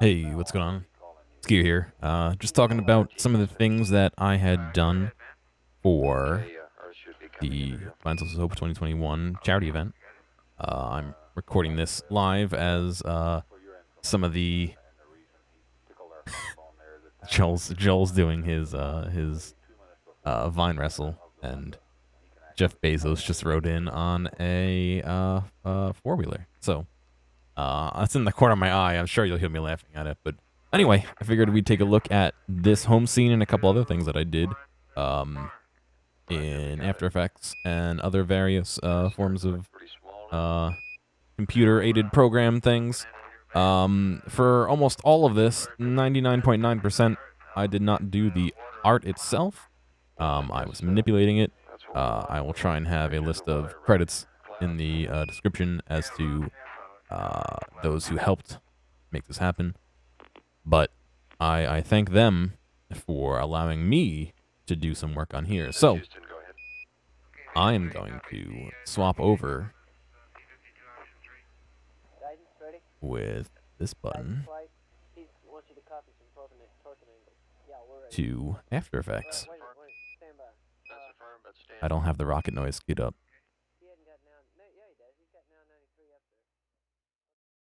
Hey, what's going on? It's Gear here. Just talking about some of the things that I had done for the Vinesauce Hope 2021 charity event. I'm recording this live as some of the Joel's doing his Vine wrestle, and Jeff Bezos just rode in on a four-wheeler. So that's in the corner of my eye. I'm sure you'll hear me laughing at it. But anyway, I figured we'd take a look at this home scene and a couple other things that I did in After Effects and other various forms of computer-aided program things. For almost all of this, 99.9%, I did not do the art itself. I was manipulating it. I will try and have a list of credits in the description as to those who helped make this happen. But I thank them for allowing me to do some work on here. So I am going to swap over with this button to After Effects. I don't have the rocket noise queued up.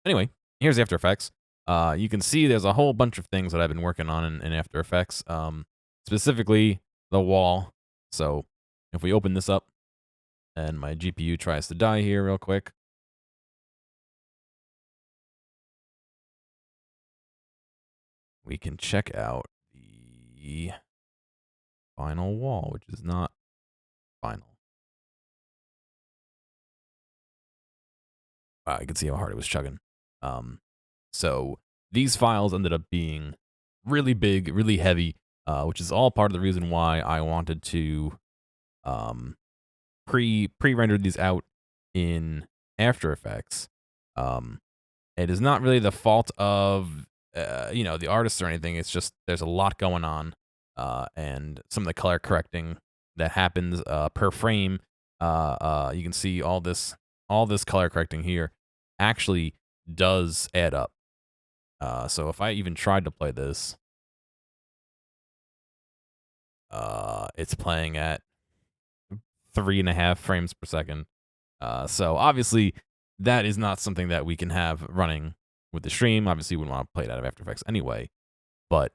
Anyway, here's After Effects. You can see there's a whole bunch of things that I've been working on in After Effects, specifically the wall. So if we open this up and my GPU tries to die here real quick, we can check out the final wall, which is not final. Wow, you can see how hard it was chugging. So these files ended up being really big, really heavy, which is all part of the reason why I wanted to pre-render these out in After Effects. It is not really the fault of the artists or anything. It's just there's a lot going on, and some of the color correcting that happens per frame. You can see all this color correcting here actually does add up. So if I even tried to play this, it's playing at 3.5 frames per second. So obviously that is not something that we can have running with the stream. Obviously, we wouldn't want to play it out of After Effects anyway, but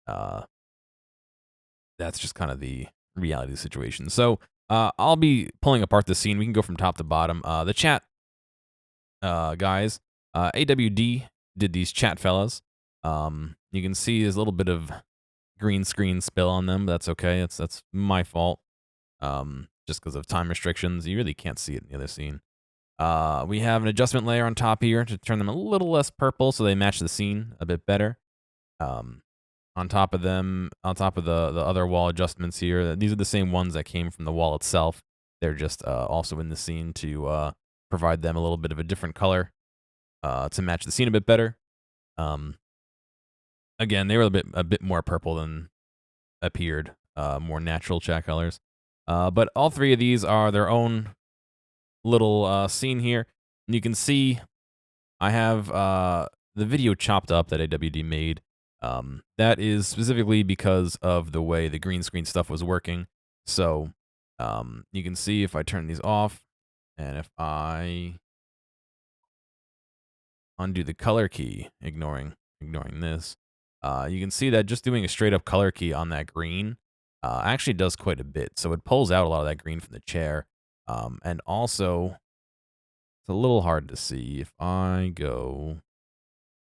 that's just kind of the reality of the situation. So I'll be pulling apart the scene. We can go from top to bottom. The chat guys, AWD did these chat fellas. You can see there's a little bit of green screen spill on them. But that's okay. That's my fault. Just because of time restrictions, you really can't see it in the other scene. We have an adjustment layer on top here to turn them a little less purple so they match the scene a bit better. On top of the other wall adjustments here, these are the same ones that came from the wall itself. They're just also in the scene to provide them a little bit of a different color to match the scene a bit better. Again, they were a bit more purple than appeared, more natural chat colors. But all three of these are their own little scene here. And you can see I have the video chopped up that AWD made. That is specifically because of the way the green screen stuff was working. So you can see if I turn these off and if I undo the color key, ignoring this, you can see that just doing a straight up color key on that green actually does quite a bit. So it pulls out a lot of that green from the chair. And also, it's a little hard to see if I go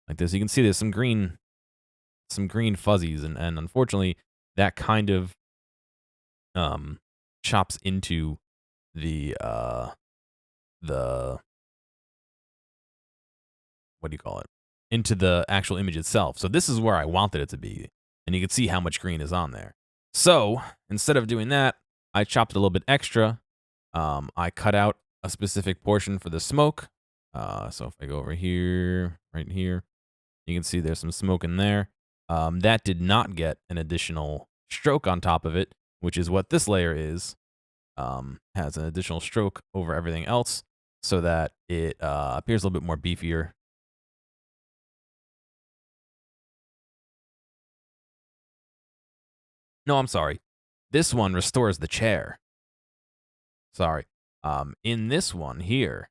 like this. You can see there's some green fuzzies, and unfortunately, that kind of chops into the what do you call it? Into the actual image itself. So this is where I wanted it to be, and you can see how much green is on there. So instead of doing that, I chopped it a little bit extra. I cut out a specific portion for the smoke. So if I go over here, right here, you can see there's some smoke in there. That did not get an additional stroke on top of it, which is what this layer is. Has an additional stroke over everything else so that it appears a little bit more beefier. No, I'm sorry. This one restores the chair. Sorry. In this one here,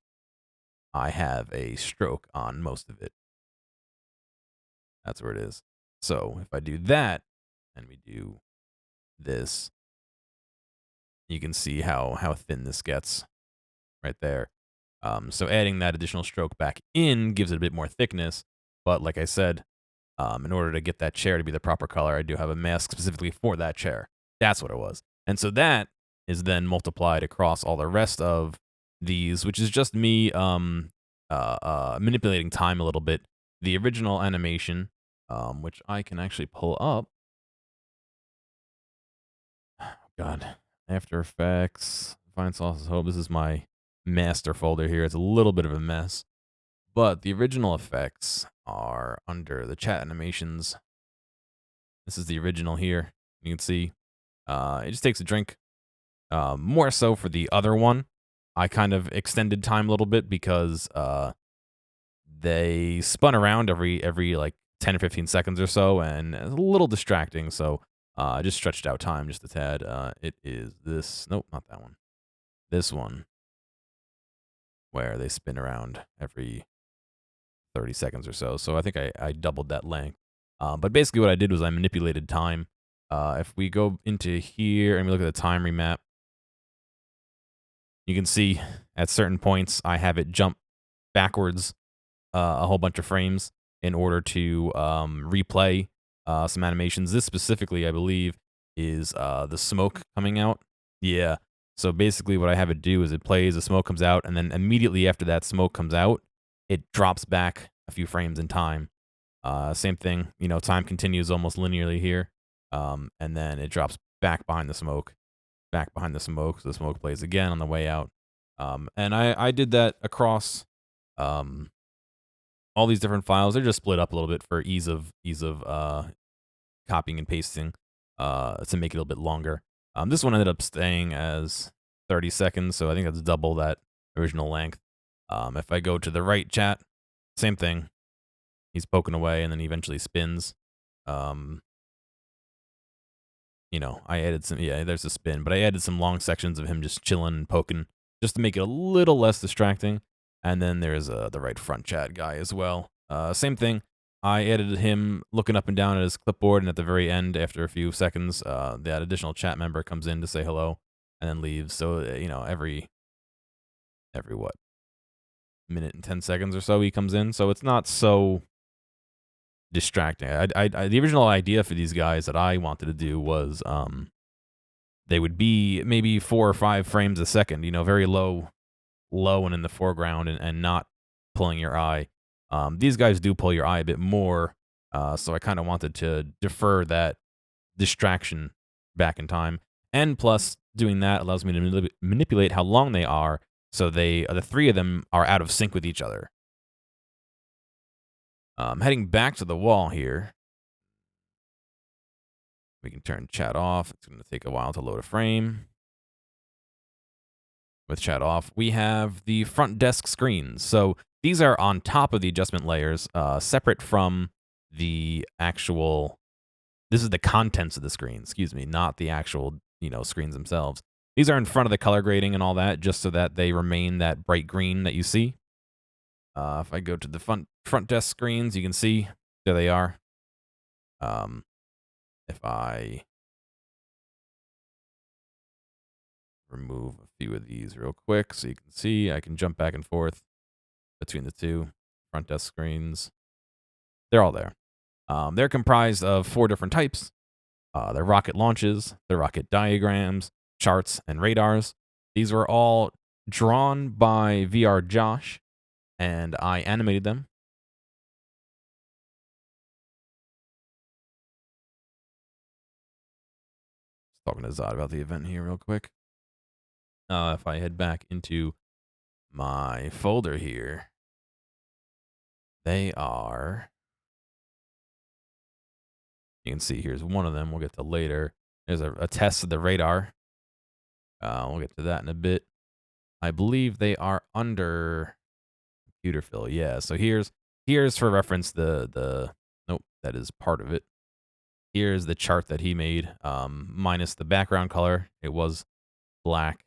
I have a stroke on most of it. That's where it is. So if I do that, and we do this, you can see how thin this gets right there. So adding that additional stroke back in gives it a bit more thickness. But like I said, in order to get that chair to be the proper color, I do have a mask specifically for that chair. That's what it was. And so that is then multiplied across all the rest of these, which is just me manipulating time a little bit. The original animation, which I can actually pull up. God, After Effects, Vinesauce Hope. This is my master folder here. It's a little bit of a mess, but the original effects are under the chat animations. This is the original here. You can see it just takes a drink. More so for the other one, I kind of extended time a little bit because they spun around every like 10 or 15 seconds or so, and it's a little distracting. So I just stretched out time just a tad. It is this. Nope, not that one. This one, where they spin around every 30 seconds or so. So I think I doubled that length. But basically what I did was I manipulated time. If we go into here and we look at the time remap, you can see at certain points I have it jump backwards a whole bunch of frames in order to replay some animations. This specifically, I believe, is the smoke coming out. Yeah. So basically what I have it do is it plays, the smoke comes out, and then immediately after that smoke comes out, it drops back a few frames in time. Same thing, time continues almost linearly here. And then it drops back behind the smoke, so the smoke plays again on the way out. And I did that across all these different files. They're just split up a little bit for ease of copying and pasting to make it a little bit longer. This one ended up staying as 30 seconds, so I think that's double that original length. If I go to the right chat, same thing. He's poking away, and then he eventually spins. I added some, there's a spin, but I added some long sections of him just chilling and poking just to make it a little less distracting. And then there's the right front chat guy as well. Same thing. I added him looking up and down at his clipboard, and at the very end, after a few seconds, that additional chat member comes in to say hello and then leaves. So, every what? Minute and 10 seconds or so he comes in. So it's not so distracting. The original idea for these guys that I wanted to do was they would be maybe 4 or 5 frames a second, very low and in the foreground and not pulling your eye. These guys do pull your eye a bit more, so I kind of wanted to defer that distraction back in time. And plus, doing that allows me to manipulate how long they are, so the 3 of them are out of sync with each other. Heading back to the wall here, we can turn chat off. It's going to take a while to load a frame. With chat off, we have the front desk screens. So these are on top of the adjustment layers, separate from the actual. This is the contents of the screen, not the actual screens themselves. These are in front of the color grading and all that, just so that they remain that bright green that you see. If I go to the front desk screens, you can see there they are. If I remove a few of these real quick so you can see, I can jump back and forth between the 2 front desk screens. They're all there. They're comprised of 4 different types. They're rocket launches, they're rocket diagrams, charts, and radars. These were all drawn by VRJosh, and I animated them. Just talking to Zott about the event here real quick. If I head back into my folder here, they are. You can see here's one of them. We'll get to later. There's a test of the radar. We'll get to that in a bit. I believe they are under computer fill. Yeah. So here's for reference the nope, that is part of it. here's the chart that he made, minus the background color. It was black,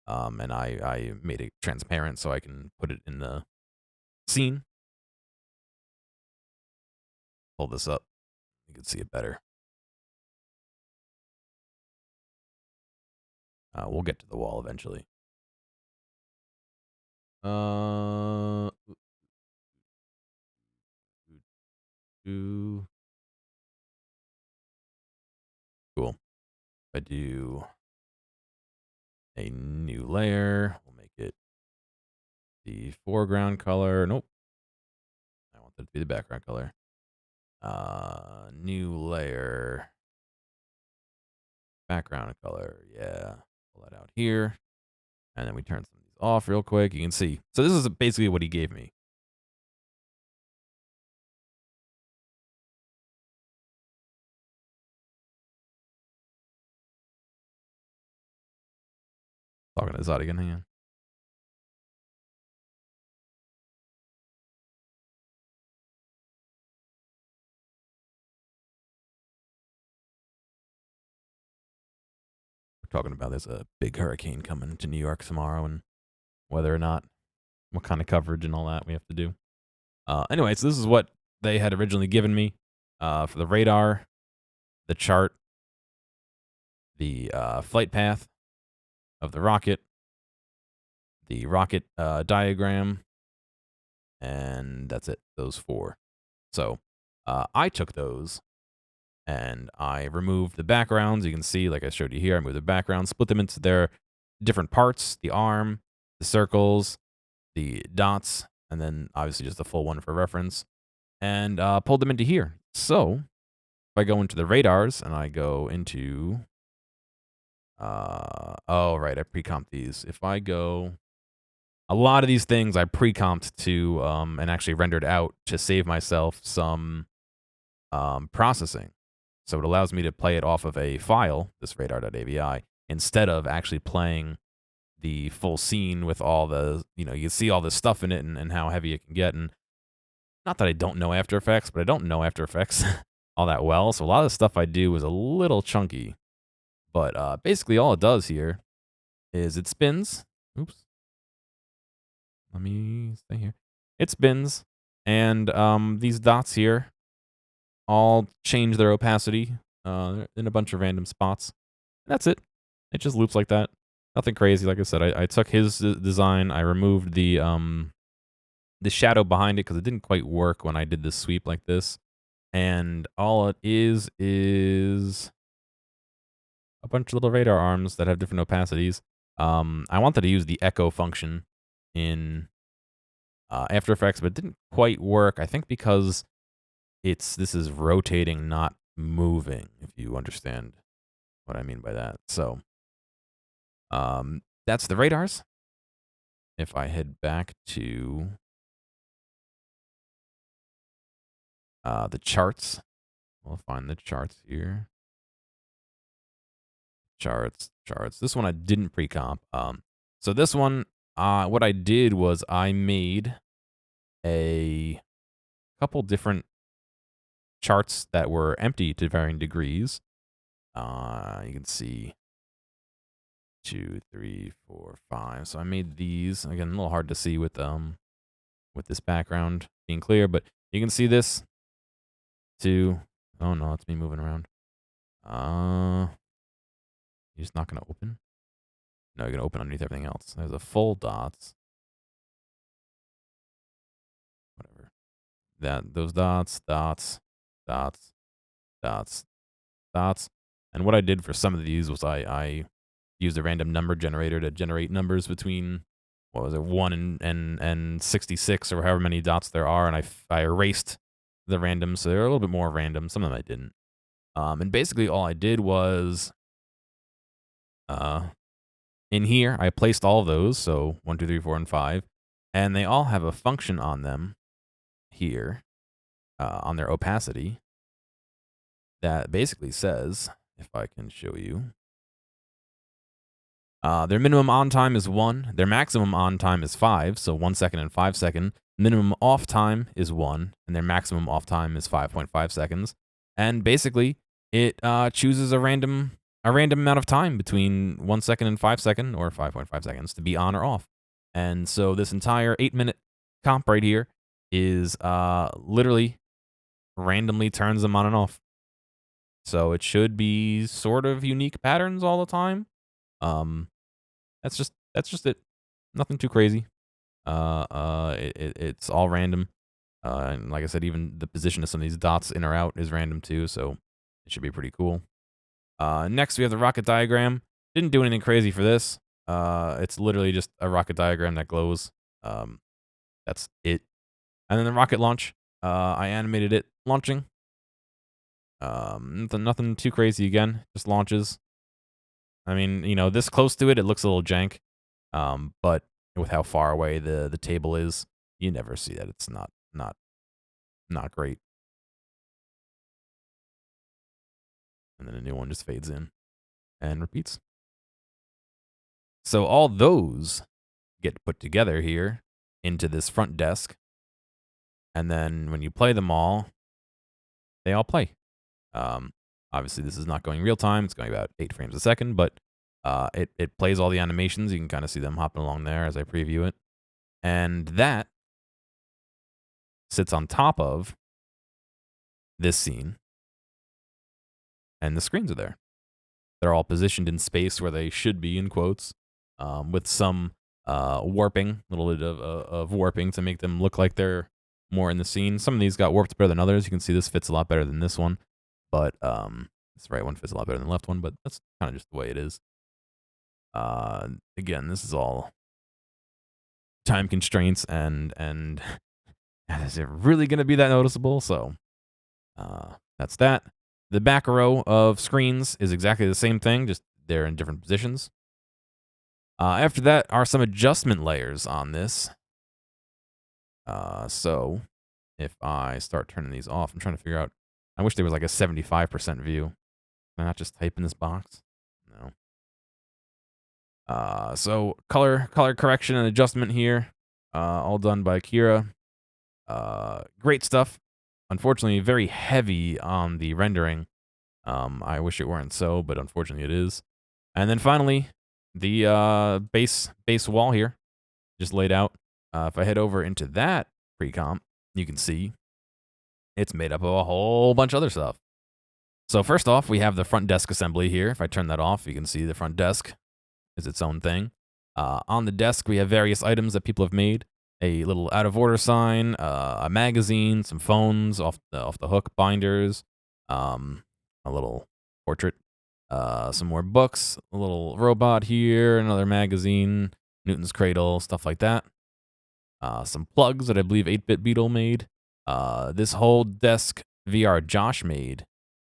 and I made it transparent so I can put it in the scene. Pull this up. You can see it better. We'll get to the wall eventually. Cool. If I do a new layer, we'll make it the foreground color. Nope. I want that to be the background color. New layer. Background color. Yeah. Pull that out here. And then we turn some of these off real quick. You can see. So this is basically what he gave me. Talking to Zott again. Hang on. We're talking about there's a big hurricane coming to New York tomorrow and whether or not, what kind of coverage and all that we have to do. Anyway, so this is what they had originally given me for the radar, the chart, the flight path of the rocket diagram, and that's it, those 4. So I took those and I removed the backgrounds. You can see, like I showed you here, I moved the background, split them into their different parts, the arm, the circles, the dots, and then obviously just the full one for reference, and pulled them into here. So if I go into the radars and I go into, oh, right, I pre-comped these. If I go, a lot of these things I pre-comped to and actually rendered out to save myself some processing. So it allows me to play it off of a file, this radar.avi, instead of actually playing the full scene with all the, you can see all this stuff in it and how heavy it can get. And not that I don't know After Effects, but I don't know After Effects all that well. So a lot of the stuff I do is a little chunky. But basically all it does here is it spins. Oops. Let me stay here. It spins, and these dots here all change their opacity in a bunch of random spots. That's it. It just loops like that. Nothing crazy. Like I said, I took his design. I removed the shadow behind it because it didn't quite work when I did this sweep like this. And all it is a bunch of little radar arms that have different opacities. I wanted to use the echo function in After Effects, but it didn't quite work. I think because this is rotating, not moving, if you understand what I mean by that. So that's the radars. If I head back to the charts, we'll find the charts here. Charts. This one I didn't pre-comp. So this one, what I did was I made a couple different charts that were empty to varying degrees. You can see 2, 3, 4, 5. So I made these again, a little hard to see with this background being clear, but you can see this. 2. Oh no, it's me moving around. You're just not gonna open? No, you're gonna open underneath everything else. There's a full dots. Whatever. Those dots. And what I did for some of these was I used a random number generator to generate numbers between, what was it, 1 and 66 or however many dots there are, and I erased the random, so they're a little bit more random. Some of them I didn't. And basically all I did was in here I placed all of those, so 1, 2, 3, 4, and 5, and they all have a function on them here on their opacity that basically says, if I can show you, their minimum on time is 1, their maximum on time is 5, so 1 second and 5 seconds. Minimum off time is 1, and their maximum off time is 5.5 seconds. And basically, it chooses a random amount of time between 1 second and 5 second, or 5.5 seconds, to be on or off. And so this entire 8-minute comp right here is literally randomly turns them on and off. So it should be sort of unique patterns all the time. That's just it. Nothing too crazy. It's all random. And like I said, even the position of some of these dots in or out is random too, so it should be pretty cool. Next, we have the rocket diagram. Didn't do anything crazy for this. It's literally just a rocket diagram that glows. That's it. And then the rocket launch. I animated it launching. Nothing too crazy again. Just launches. I mean, you know, this close to it, it looks a little jank. But with how far away the table is, you never see that. It's not great. And then a new one just fades in and repeats. So all those get put together here into this front desk. And then when you play them all, they all play. Obviously, this is not going real time. It's going about 8 frames a second, but it plays all the animations. You can kind of see them hopping along there as I preview it. And that sits on top of this scene. And the screens are there. They're all positioned in space where they should be, in quotes, with some warping, a little bit of warping to make them look like they're more in the scene. Some of these got warped better than others. You can see this fits a lot better than this one, but this right one fits a lot better than the left one, but that's kind of just the way it is. Again, this is all time constraints, and is it really going to be that noticeable? So that's that. The back row of screens is exactly the same thing, just they're in different positions. After that are some adjustment layers on this. So if I start turning these off, I'm trying to figure out, I wish there was like a 75% view. Can I not just type in this box? No. So color correction and adjustment here, all done by Kiera. Great stuff. Unfortunately, very heavy on the rendering. I wish it weren't so, but unfortunately it is. And then finally, the base wall here, just laid out. If I head over into that pre-comp, you can see it's made up of a whole bunch of other stuff. So first off, we have the front desk assembly here. If I turn that off, you can see the front desk is its own thing. On the desk, we have various items that people have made. A little out of order sign, a magazine, some phones off the hook binders, a little portrait, some more books, a little robot here, another magazine, Newton's Cradle, stuff like that. Some plugs that I believe 8-Bit Beetle made. This whole desk VRJosh made.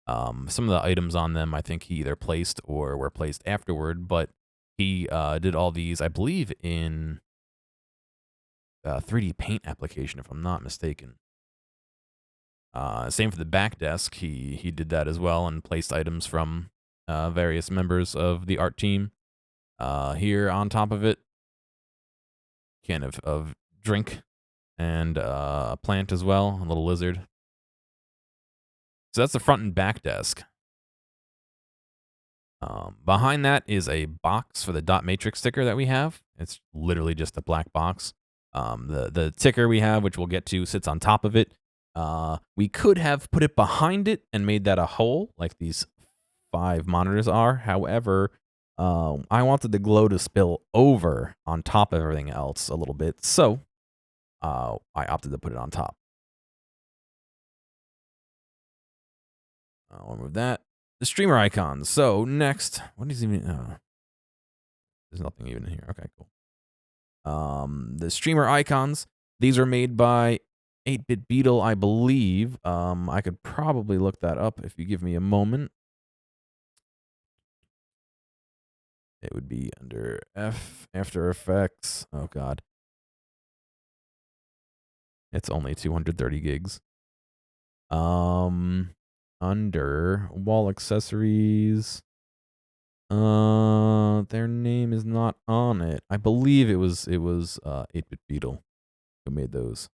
Some of the items on them I think he either placed or were placed afterward, but he did all these, I believe, in 3D Paint application, if I'm not mistaken. Same for the back desk. He did that as well and placed items from various members of the art team. Here on top of it, can of drink and a plant as well, a little lizard. So that's the front and back desk. Behind that is a box for the dot matrix sticker that we have. It's literally just a black box. The ticker we have, which we'll get to, sits on top of it. We could have put it behind it and made that a hole, like these 5 monitors are. However, I wanted the glow to spill over on top of everything else a little bit, so I opted to put it on top. I'll remove that. The streamer icons. So next, what is even? There's nothing even in here. Okay, cool. The streamer icons. These are made by 8-Bit Beetle, I believe. I could probably look that up if you give me a moment. It would be under After Effects. Oh God, it's only 230 gigs. Under wall accessories. Their name is not on it. I believe it was 8-Bit Beetle who made those.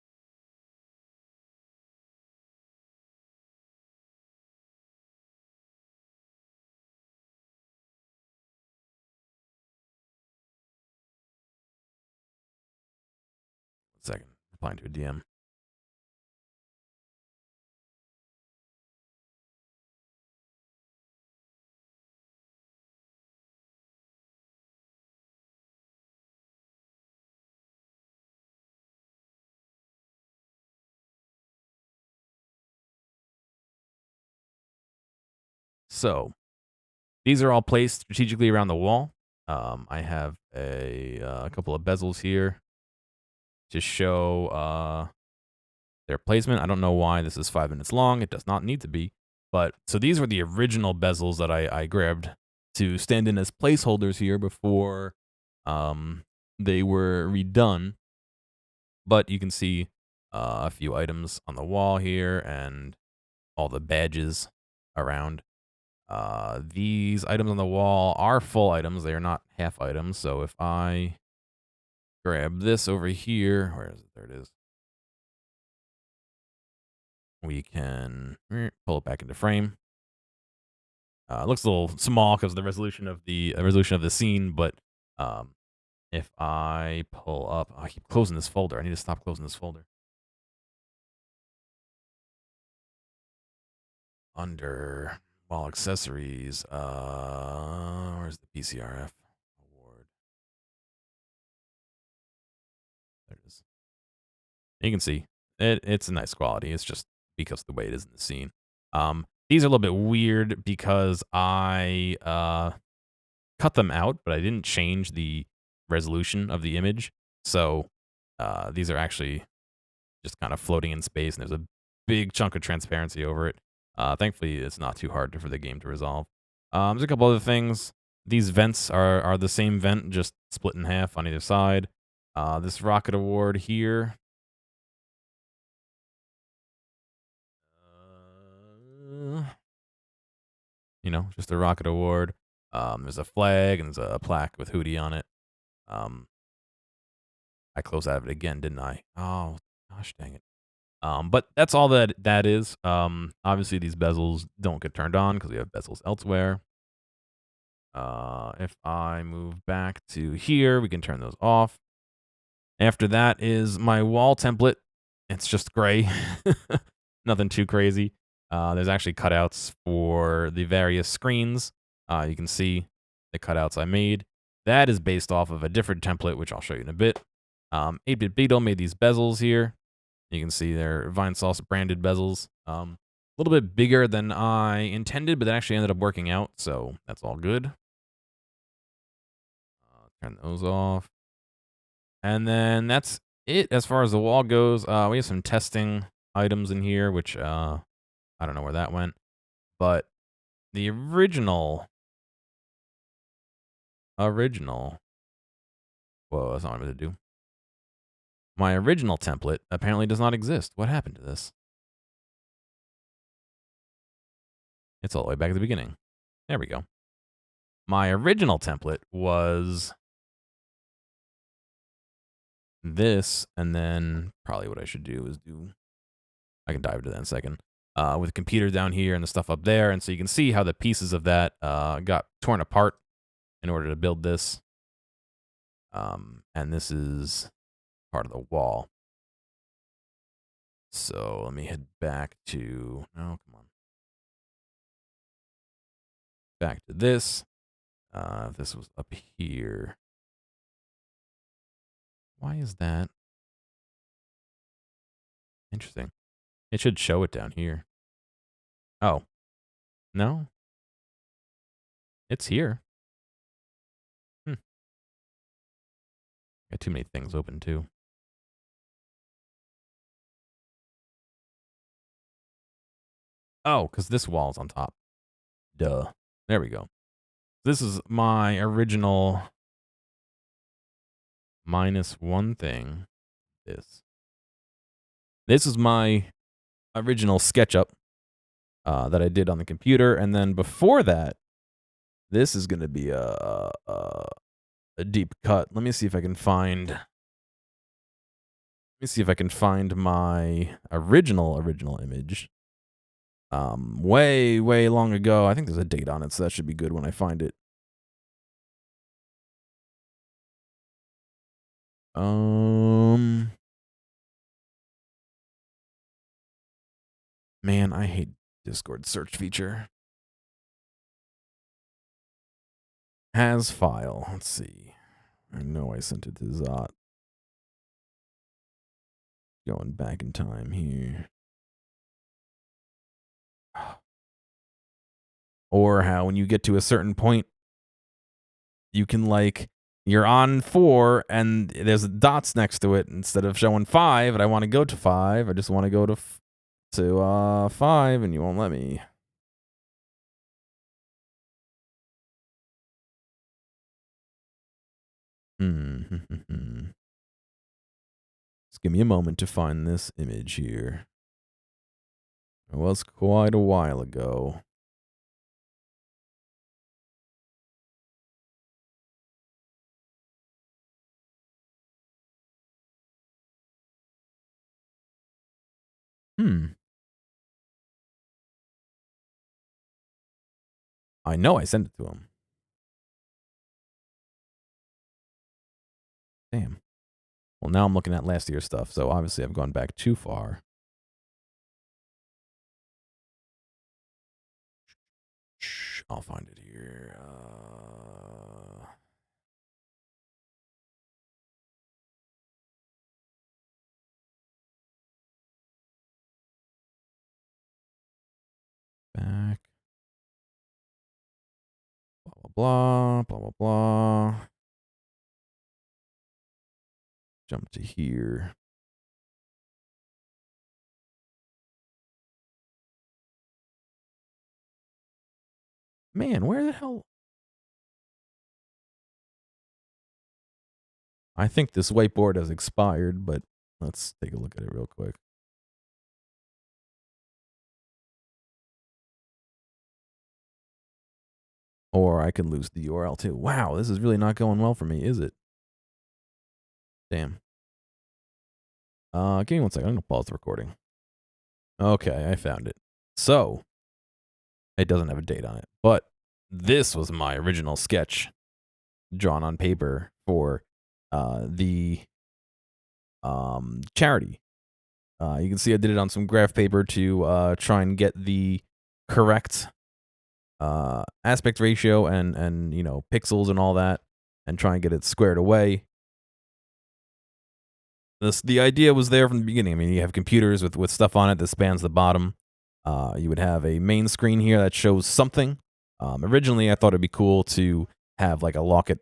second. Replying to a DM. So these are all placed strategically around the wall. I have a couple of bezels here to show their placement. I don't know why this is 5 minutes long. It does not need to be. But so these were the original bezels that I grabbed to stand in as placeholders here before they were redone. But you can see a few items on the wall here and all the badges around. These items on the wall are full items. They are not half items. So if I grab this over here, where is it? There it is. We can pull it back into frame. It looks a little small because of the resolution of the scene, but if I pull up, I keep closing this folder. I need to stop closing this folder. Under wall accessories, where's the PCRF award? There it is. You can see it's a nice quality. It's just because of the way it is in the scene. These are a little bit weird because I cut them out, but I didn't change the resolution of the image. So these are actually just kind of floating in space, and there's a big chunk of transparency over it. Thankfully, it's not too hard for the game to resolve. There's a couple other things. These vents are the same vent, just split in half on either side. This rocket award here. You know, just a rocket award. There's a flag and there's a plaque with Hootie on it. I closed out of it again, didn't I? Oh, gosh dang it. But that's all that is. Obviously, these bezels don't get turned on because we have bezels elsewhere. If I move back to here, we can turn those off. After that is my wall template. It's just gray. Nothing too crazy. There's actually cutouts for the various screens. You can see the cutouts I made. That is based off of a different template, which I'll show you in a bit. 8-Bit Beetle made these bezels here. You can see they're Vinesauce branded bezels. A little bit bigger than I intended, but that actually ended up working out, so that's all good. Turn those off. And then that's it as far as the wall goes. We have some testing items in here, which I don't know where that went. But the original. Whoa, that's not what I'm going to do. My original template apparently does not exist. What happened to this? It's all the way back at the beginning. There we go. My original template was this, and then probably what I should do is I can dive into that in a second. With the computer down here and the stuff up there, and so you can see how the pieces of that got torn apart in order to build this. And this is part of the wall. So let me head back to, oh, come on. Back to this. If this was up here. Why is that? Interesting. It should show it down here. Oh. No? It's here. Got too many things open too. Oh, because this wall's on top. Duh. There we go. This is my original -1 thing. This is my original SketchUp that I did on the computer, and then before that, this is going to be a deep cut. Let me see if I can find. Let me see if I can find my original image. Way long ago. I think there's a date on it, so that should be good when I find it. Man, I hate Discord search feature. Has file. Let's see. I know I sent it to Zott. Going back in time here. Or how when you get to a certain point, you can like, you're on 4 and there's dots next to it instead of showing 5 and I want to go to 5. I just want to go to 5 and you won't let me. Just give me a moment to find this image here. It was quite a while ago. I know I sent it to him. Damn. Well, now I'm looking at last year's stuff, so obviously I've gone back too far. I'll find it here. Back. Blah, blah, blah, blah, blah. Jump to here. Man, where the hell? I think this whiteboard has expired, but let's take a look at it real quick. Or I could lose the URL too. Wow, this is really not going well for me, is it? Damn. Give me 1 second. I'm gonna pause the recording. Okay, I found it. So, it doesn't have a date on it, but this was my original sketch drawn on paper for the charity. You can see I did it on some graph paper to try and get the correct aspect ratio and you know, pixels and all that, and try and get it squared away. The idea was there from the beginning. I mean, you have computers with stuff on it that spans the bottom. You would have a main screen here that shows something. Originally, I thought it'd be cool to have like a rocket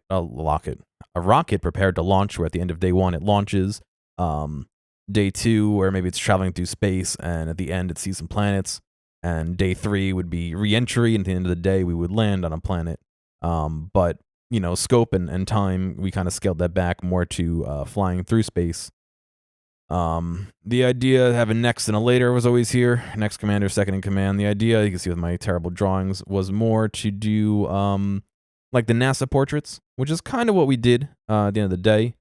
prepared to launch, where at the end of day 1 it launches. Day 2, where maybe it's traveling through space, and at the end it sees some planets. And day 3 would be re-entry, and at the end of the day we would land on a planet. But you know, scope and time, we kind of scaled that back more to flying through space. The idea of having next and a later was always here. Next commander, second in command. The idea, you can see with my terrible drawings, was more to do like the NASA portraits, which is kind of what we did at the end of the day.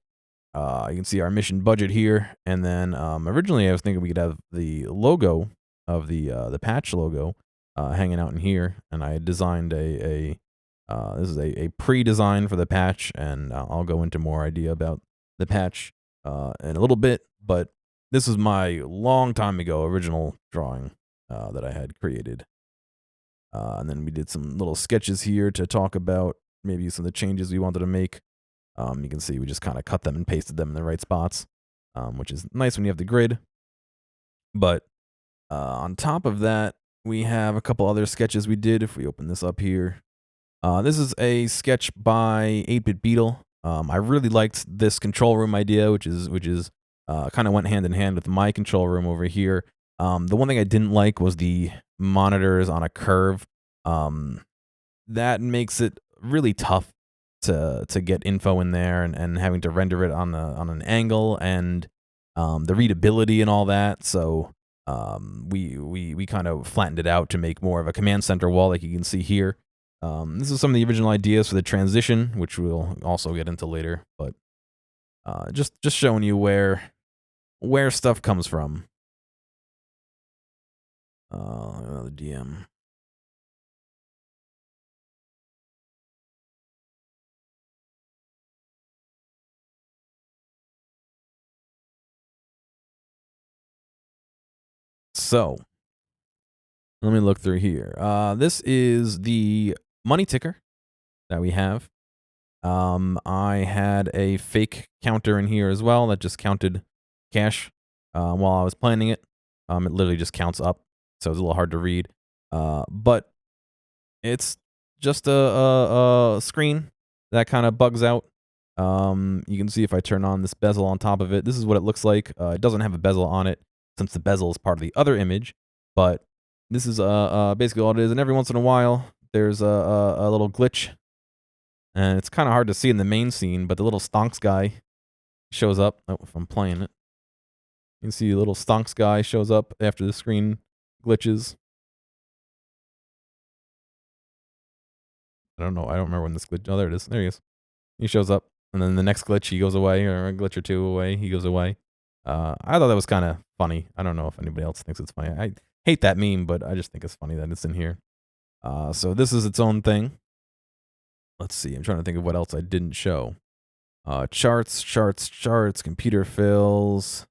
You can see our mission budget here, and then originally I was thinking we could have the logo of the patch logo hanging out in here, and I had designed this is a pre-design for the patch, and I'll go into more idea about the patch in a little bit, but this is my long time ago original drawing that I had created. And then we did some little sketches here to talk about maybe some of the changes we wanted to make. You can see we just kind of cut them and pasted them in the right spots, which is nice when you have the grid. But on top of that, we have a couple other sketches we did. If we open this up here, this is a sketch by 8-Bit Beetle. I really liked this control room idea, which is kind of went hand in hand with my control room over here. The one thing I didn't like was the monitors on a curve. That makes it really tough to get info in there, and having to render it on an angle, and the readability and all that. So we kind of flattened it out to make more of a command center wall, like you can see here. This is some of the original ideas for the transition, which we'll also get into later. But just showing you where stuff comes from. Another DM. So, Let me look through here. This is the money ticker that we have. I had a fake counter in here as well that just counted cash while I was planning it. It literally just counts up, so it's a little hard to read. But it's just a screen that kind of bugs out. You can see if I turn on this bezel on top of it, this is what it looks like. It doesn't have a bezel on it since the bezel is part of the other image, but this is basically all it is. And every once in a while, there's a little glitch. And it's kind of hard to see in the main scene, but the little stonks guy shows up. Oh, if I'm playing it. You can see a little stonks guy shows up after the screen glitches. I don't know. I don't remember when this glitch. Oh, there it is. There he is. He shows up. And then the next glitch, he goes away. Or a glitch or two away, he goes away. I thought that was kind of funny. I don't know if anybody else thinks it's funny. I hate that meme, but I just think it's funny that it's in here. So this is its own thing. Let's see. I'm trying to think of what else I didn't show. Charts, computer fills,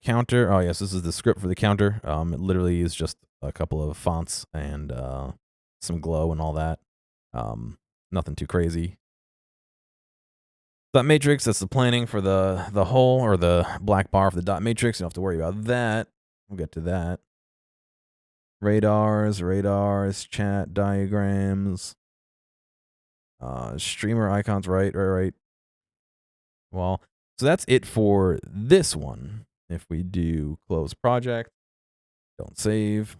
counter. Oh, yes, this is the script for the counter. It literally is just a couple of fonts and some glow and all that. Nothing too crazy. Dot matrix, that's the planning for the hole or the black bar for the dot matrix. You don't have to worry about that. We'll get to that. Radars, chat diagrams. Streamer icons, right. Well, so that's it for this one. If we do close project, don't save,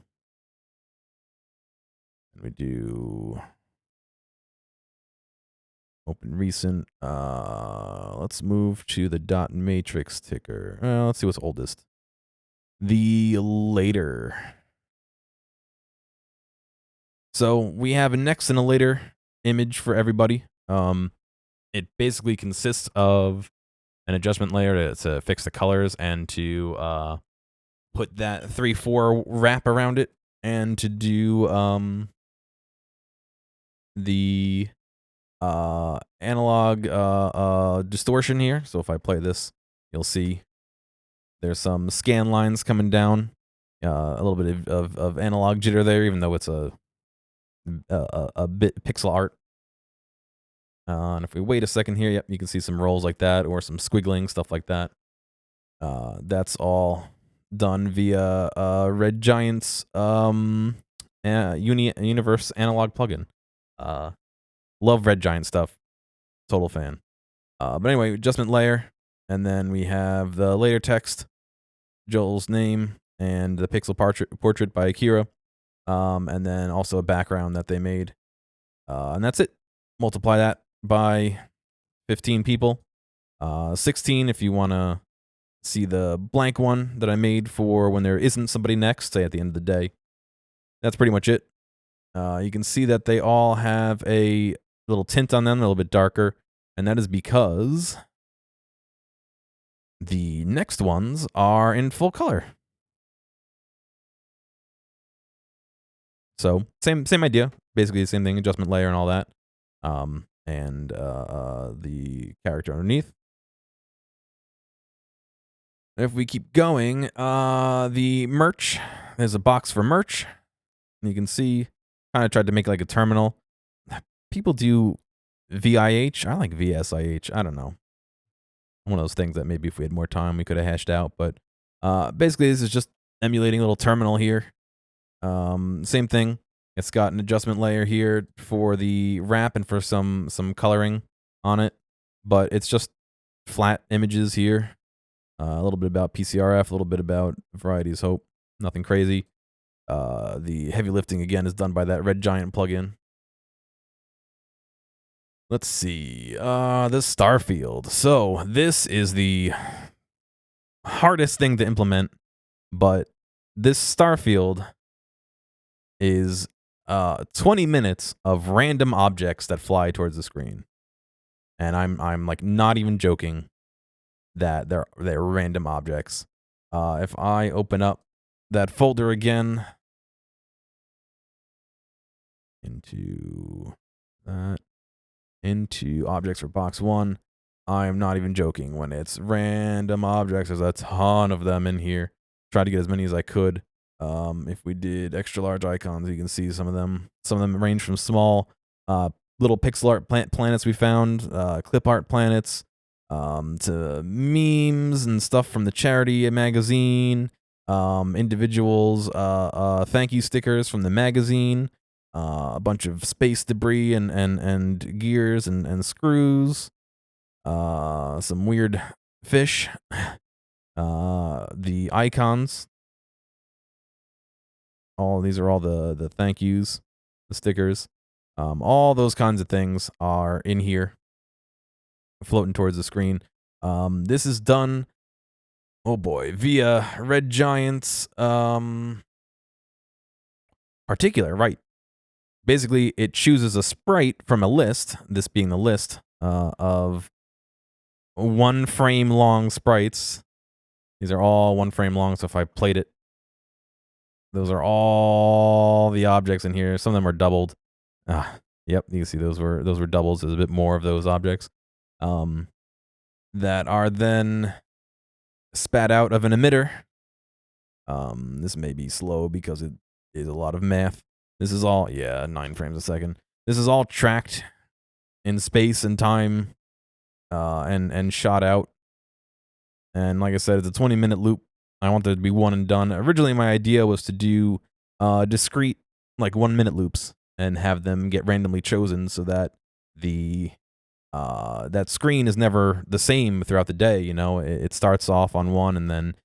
and we do open recent, let's move to the dot matrix ticker. Let's see what's oldest. The later. So we have a next and a later image for everybody. It basically consists of an adjustment layer to fix the colors and to put that 3/4 wrap around it, and to do the analog distortion here. So if I play this, you'll see there's some scan lines coming down, a little bit of analog jitter there, even though it's a bit pixel art. And if we wait a second here, yep, you can see some rolls like that, or some squiggling, stuff like that. That's all done via Red Giant's Universe analog plugin. Love Red Giant stuff. Total fan. But anyway, adjustment layer, and then we have the later text, Joel's name, and the pixel portrait by Kiera, and then also a background that they made. And that's it. Multiply that by 15 people. 16 if you want to see the blank one that I made for when there isn't somebody next, say at the end of the day. That's pretty much it. You can see that they all have a little tint on them, a little bit darker, and that is because the next ones are in full color. So same idea, basically the same thing, adjustment layer and all that, and the character underneath. If we keep going, the merch, there's a box for merch. And you can see, kind of tried to make like a terminal. People do VIH. I like VSIH. I don't know. One of those things that maybe if we had more time, we could have hashed out. But basically, this is just emulating a little terminal here. Same thing. It's got an adjustment layer here for the wrap and for some coloring on it. But it's just flat images here. A little bit about PCRF, a little bit about Variety's Hope. Nothing crazy. The heavy lifting, again, is done by that Red Giant plugin. Let's see. This Starfield. So this is the hardest thing to implement, but this Starfield is 20 minutes of random objects that fly towards the screen. And I'm like not even joking that they're random objects. If I open up that folder again into objects for box 1, I'm not even joking when it's random objects. There's a ton of them in here. Tried to get as many as I could. If we did extra large icons, you can see some of them. Some of them range from small, little pixel art planets we found, clip art planets, to memes and stuff from the charity magazine, individuals, thank you stickers from the magazine, a bunch of space debris and gears and screws, some weird fish, the icons. All these are all the thank yous, the stickers. All those kinds of things are in here, floating towards the screen. This is done, oh boy, via Red Giant's particular, right? Basically, it chooses a sprite from a list, this being the list of 1 frame long sprites. These are all 1 frame long, so if I played it, those are all the objects in here. Some of them are doubled. Yep, you can see those were doubles. There's a bit more of those objects that are then spat out of an emitter. This may be slow because it is a lot of math. This is all, 9 frames a second. This is all tracked in space and time and shot out. And like I said, it's a 20-minute loop. I want there to be one and done. Originally, my idea was to do discrete, like 1-minute loops and have them get randomly chosen so that the that screen is never the same throughout the day. You know, it starts off on one and then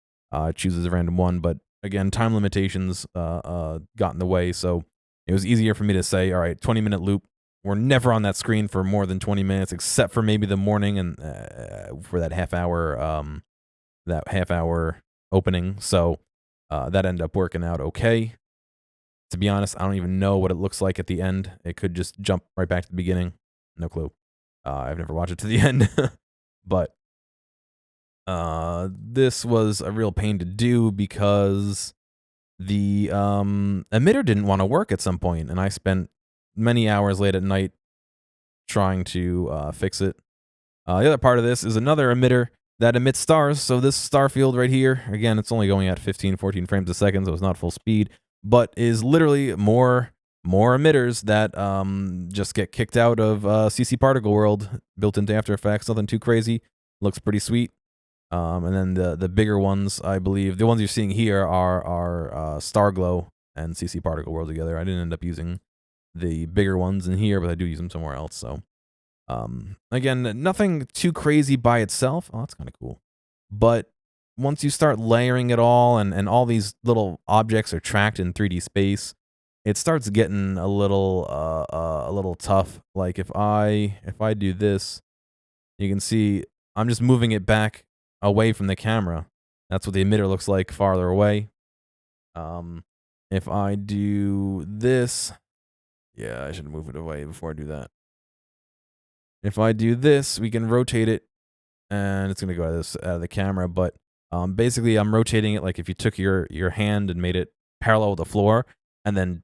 chooses a random one. But again, time limitations got in the way, so it was easier for me to say, all right, 20-minute loop. We're never on that screen for more than 20 minutes, except for maybe the morning and for that half hour opening. So that ended up working out okay. To be honest, I don't even know what it looks like at the end. It could just jump right back to the beginning. No clue. I've never watched it to the end. But this was a real pain to do because the emitter didn't want to work at some point, and I spent many hours late at night trying to fix it. The other part of this is another emitter that emits stars. So this star field right here, again, it's only going at 15, 14 frames a second, so it's not full speed, but is literally more emitters that just get kicked out of CC Particle World, built into After Effects. Nothing too crazy. Looks pretty sweet. And then the bigger ones, I believe, the ones you're seeing here are Starglow and CC Particle World together. I didn't end up using the bigger ones in here, but I do use them somewhere else. So again, nothing too crazy by itself. Oh, that's kind of cool. But once you start layering it all and all these little objects are tracked in 3D space, it starts getting a little tough. Like if I do this, you can see I'm just moving it back away from the camera. That's what the emitter looks like farther away. If I do this, I should move it away before I do that. If I do this, we can rotate it, and it's gonna go out of the camera. But basically, I'm rotating it like if you took your hand and made it parallel with the floor, and then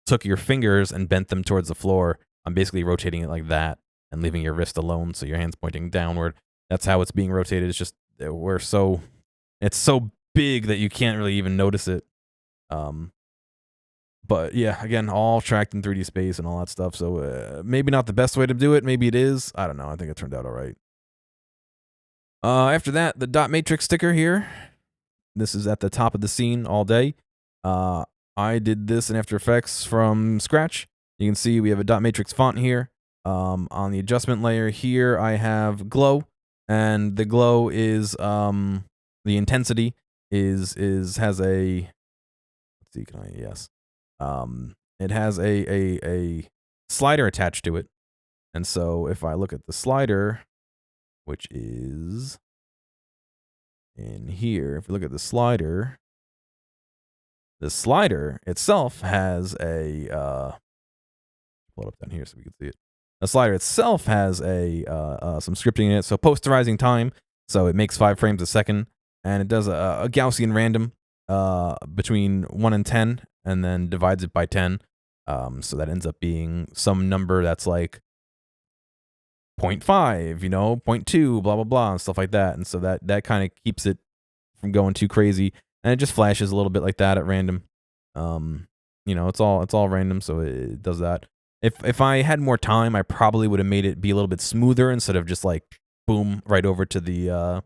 took your fingers and bent them towards the floor. I'm basically rotating it like that and leaving your wrist alone, so your hand's pointing downward. That's how it's being rotated. It's just it's so big that you can't really even notice it. But yeah, again, all tracked in 3D space and all that stuff. So maybe not the best way to do it. Maybe it is. I don't know. I think it turned out all right. After that, the dot matrix sticker here. This is at the top of the scene all day. I did this in After Effects from scratch. You can see we have a dot matrix font here. On the adjustment layer here, I have glow, and the glow is the intensity has a, let's see, can I, yes. It has a slider attached to it. And so if I look at the slider, which is in here, if you look at the slider itself has a, pull it up down here so we can see it. The slider itself has some scripting in it. So posterizing time. So it makes 5 frames a second, and it does a Gaussian random between 1 and 10, and then divides it by 10. So that ends up being some number that's like 0.5, 0.2, blah, blah, blah, and stuff like that. And so that kind of keeps it from going too crazy. And it just flashes a little bit like that at random. You know, it's all random, so it does that. If I had more time, I probably would have made it be a little bit smoother instead of just like boom right over to the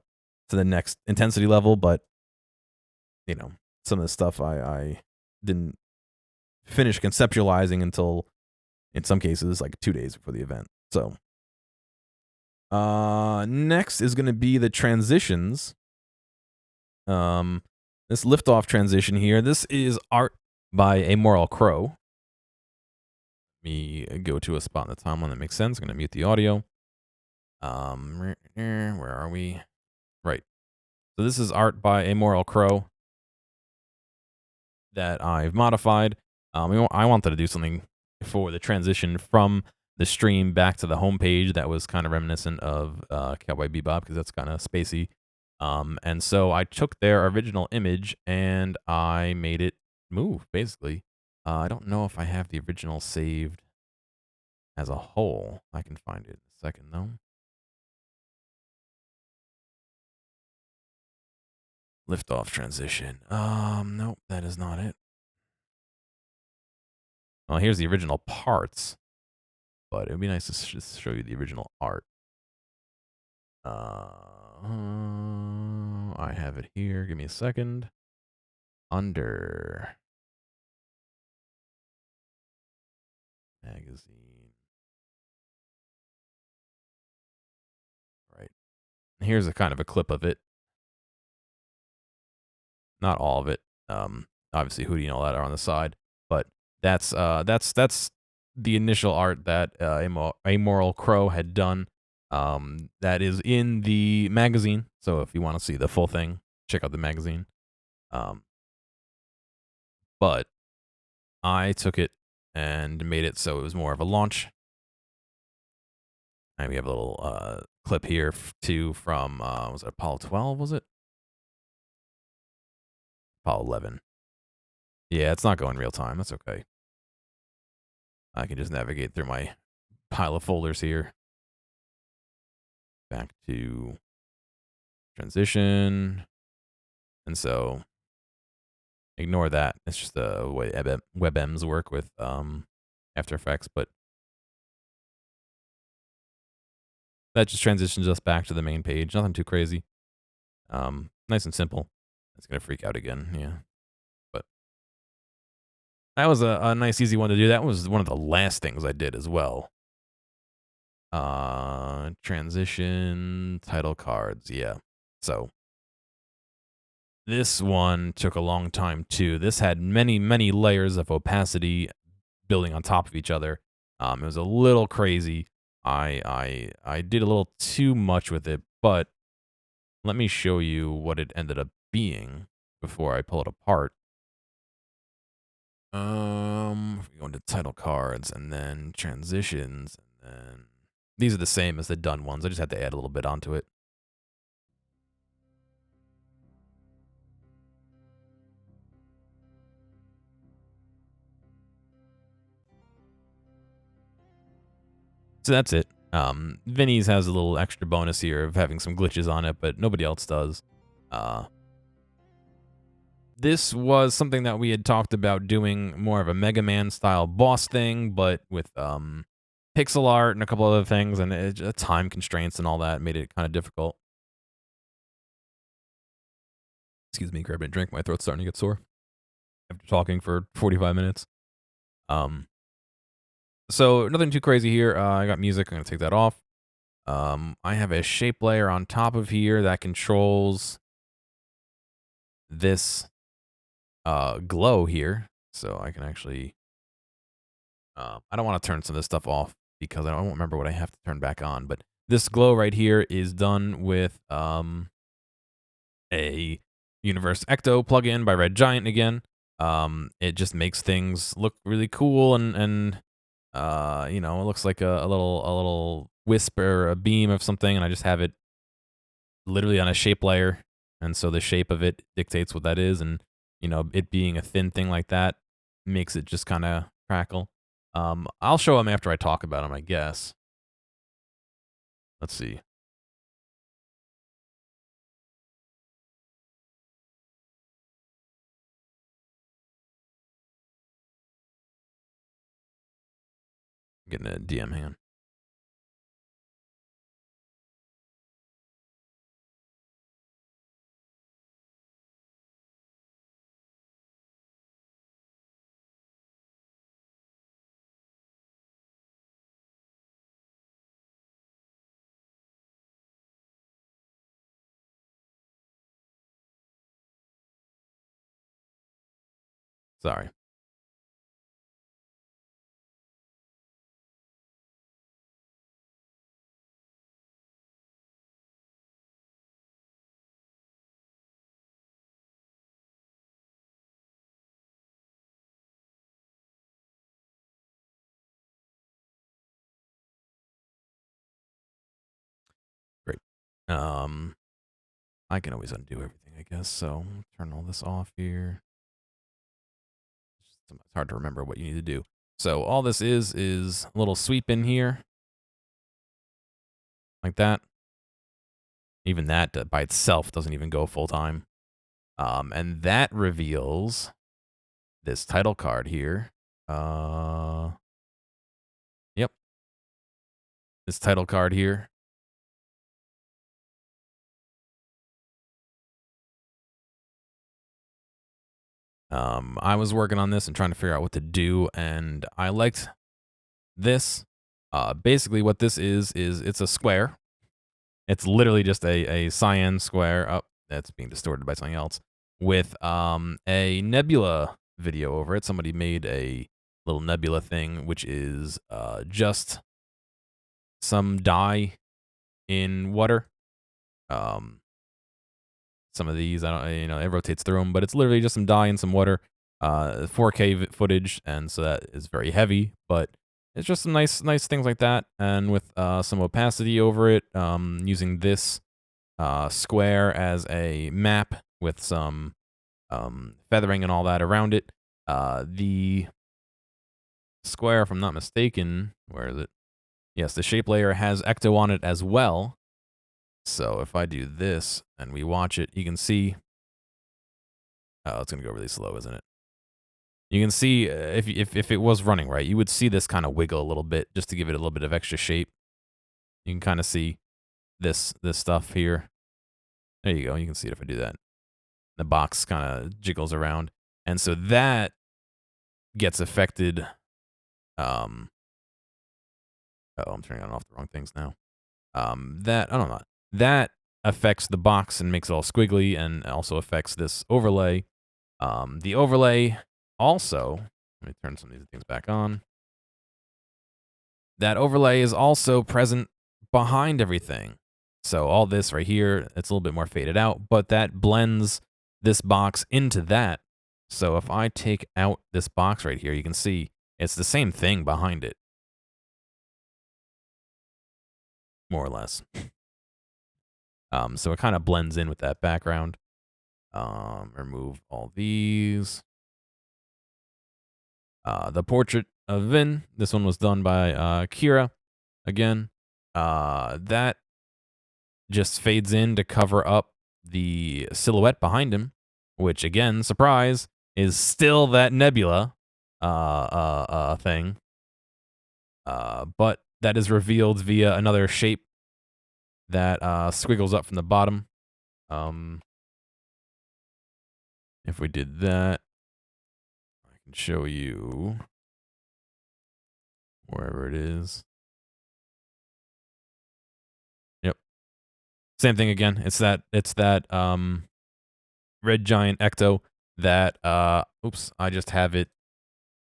next intensity level. But you know, some of the stuff I didn't finish conceptualizing until in some cases like 2 days before the event. So next is going to be the transitions. This liftoff transition here. This is art by AmoralCrow. Let me go to a spot in the timeline that makes sense. I'm going to mute the audio. Where are we? Right. So this is art by AmoralCrow that I've modified. I wanted to do something for the transition from the stream back to the homepage that was kind of reminiscent of Cowboy Bebop because that's kind of spacey. And so I took their original image and I made it move, basically. I don't know if I have the original saved as a whole. I can find it in a second, though. Liftoff transition. Nope, that is not it. Well, here's the original parts, but it would be nice to just show you the original art. I have it here. Give me a second. Under magazine. Right. Here's a kind of a clip of it. Not all of it. Obviously Hootie and all that are on the side, but that's the initial art that AmoralCrow had done. That is in the magazine. So if you want to see the full thing, check out the magazine. But I took it and made it so it was more of a launch. And we have a little clip here too from was it Apollo 12? Was it Apollo 11? Yeah, it's not going real time. That's okay. I can just navigate through my pile of folders here. Back to transition. And so ignore that. It's just the way WebMs work with After Effects, but that just transitions us back to the main page. Nothing too crazy. Nice and simple. It's gonna freak out again, yeah. But that was a nice, easy one to do. That was one of the last things I did as well. Transition, title cards, yeah. So this one took a long time too. This had many, many layers of opacity building on top of each other. It was a little crazy. I did a little too much with it, but let me show you what it ended up being before I pull it apart. If we go into title cards and then transitions, and then these are the same as the done ones. I just had to add a little bit onto it. So that's it. Vinny's has a little extra bonus here of having some glitches on it, but nobody else does. This was something that we had talked about doing more of a Mega Man style boss thing, but with pixel art and a couple other things, and time constraints and all that made it kind of difficult. Excuse me, grabbing a drink. My throat's starting to get sore after talking for 45 minutes. So nothing too crazy here. I got music. I'm gonna take that off. I have a shape layer on top of here that controls this glow here, so I can actually. I don't want to turn some of this stuff off because I don't remember what I have to turn back on. But this glow right here is done with a Universe Ecto plugin by Red Giant again. It just makes things look really cool and you know, it looks like a little wisp or a beam of something, and I just have it literally on a shape layer, and so the shape of it dictates what that is, and you know, it being a thin thing like that makes it just kind of crackle. I'll show them after I talk about them, I guess. Let's see. Getting a DM, hang on. Sorry. Great. I can always undo everything, I guess. So turn all this off here. It's hard to remember what you need to do. So all this is a little sweep in here. Like that. Even that by itself doesn't even go full time. And that reveals this title card here. Yep. This title card here. I was working on this and trying to figure out what to do, and I liked this. Basically what this is it's a square. It's literally just a cyan square. Oh, that's being distorted by something else. With a nebula video over it. Somebody made a little nebula thing, which is just some dye in water. Some of these, I don't, it rotates through them, but it's literally just some dye and some water. 4K footage, and so that is very heavy, but it's just some nice things like that, and with some opacity over it, using this square as a map with some feathering and all that around it. The square, if I'm not mistaken, where is it? Yes, the shape layer has ecto on it as well. So if I do this and we watch it, you can see. Oh, it's gonna go really slow, isn't it? You can see if it was running right, you would see this kind of wiggle a little bit just to give it a little bit of extra shape. You can kind of see this stuff here. There you go. You can see it if I do that. The box kind of jiggles around, and so that gets affected. Oh, I'm turning on off the wrong things now. That I don't know. That affects the box and makes it all squiggly, and also affects this overlay. The overlay also, let me turn some of these things back on. That overlay is also present behind everything. So all this right here, it's a little bit more faded out, but that blends this box into that. So if I take out this box right here, you can see it's the same thing behind it. More or less. So it kind of blends in with that background. Remove all these. The portrait of Vin. This one was done by Kiera. Again, that just fades in to cover up the silhouette behind him, which again, surprise, is still that nebula thing. But that is revealed via another shape that squiggles up from the bottom. If we did that, I can show you wherever it is. Yep. Same thing again. It's that red giant ecto that oops, I just have it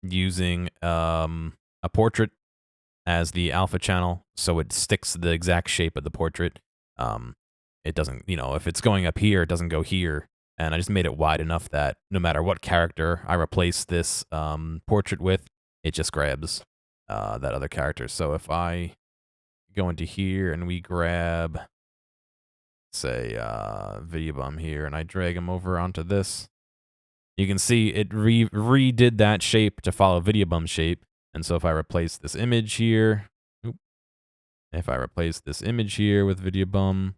using a portrait as the alpha channel, so it sticks to the exact shape of the portrait. It doesn't, if it's going up here, it doesn't go here. And I just made it wide enough that no matter what character I replace this portrait with, it just grabs that other character. So if I go into here and we grab, say, Video Bum here, and I drag him over onto this, you can see it redid that shape to follow Video Bum's shape. And so if I replace this image here, if I replace this image here with Video Bum,